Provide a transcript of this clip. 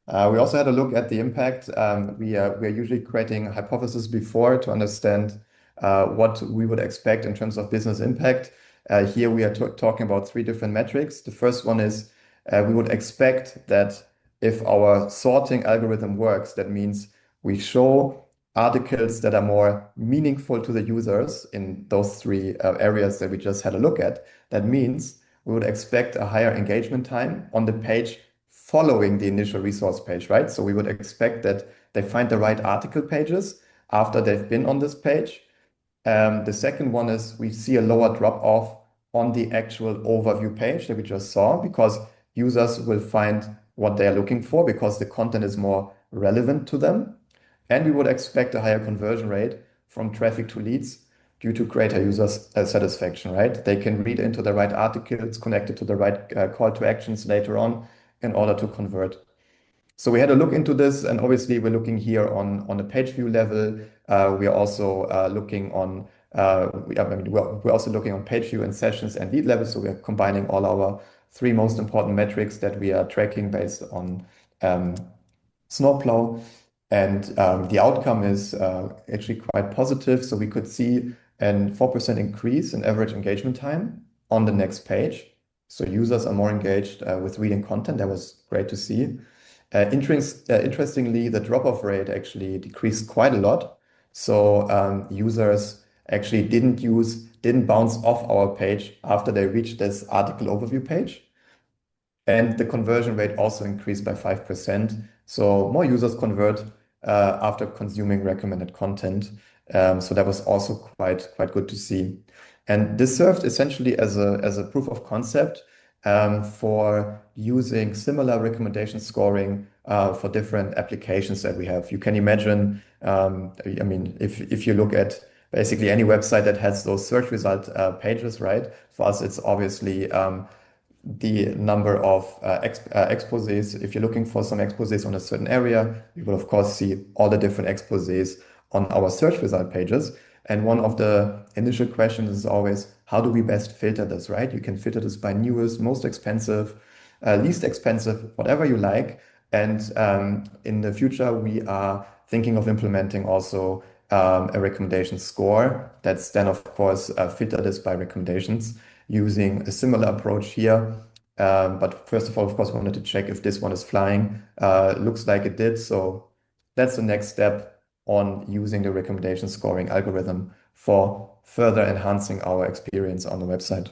We also had a look at the impact. We are usually creating hypotheses before to understand what we would expect in terms of business impact. Here we are talking about three different metrics. The first one is we would expect that if our sorting algorithm works, that means we show articles that are more meaningful to the users in those three areas that we just had a look at. That means we would expect a higher engagement time on the page following the initial resource page, right? So we would expect that they find the right article pages after they've been on this page. The second one is we see a lower drop off on the actual overview page that we just saw because users will find what they are looking for because the content is more relevant to them. And we would expect a higher conversion rate from traffic to leads due to greater user satisfaction, right? They can read into the right articles connected to the right call to actions later on in order to convert. So we had a look into this, and obviously we're looking here on the page view level. We are also looking on we're also looking on page view and sessions and lead level. So we are combining all our three most important metrics that we are tracking based on Snowplow. And the outcome is actually quite positive. So we could see a 4% increase in average engagement time on the next page. So users are more engaged with reading content. That was great to see. Interestingly, the drop-off rate actually decreased quite a lot. So users actually didn't bounce off our page after they reached this article overview page. And the conversion rate also increased by 5%. So more users convert after consuming recommended content. So that was also quite good to see. And this served essentially as a proof of concept for using similar recommendation scoring for different applications that we have. You can imagine, if you look at basically any website that has those search result pages, right? For us, it's obviously the number of exposés. If you're looking for some exposés on a certain area, you will of course see all the different exposés on our search result pages. And one of the initial questions is always, how do we best filter this, right? You can filter this by newest, most expensive, least expensive, whatever you like. And in the future, we are thinking of implementing also a recommendation score that's then, of course, filter this by recommendations using a similar approach here. But first of all, of course, we wanted to check if this one is flying. Looks like it did. So that's the next step on using the recommendation scoring algorithm for further enhancing our experience on the website.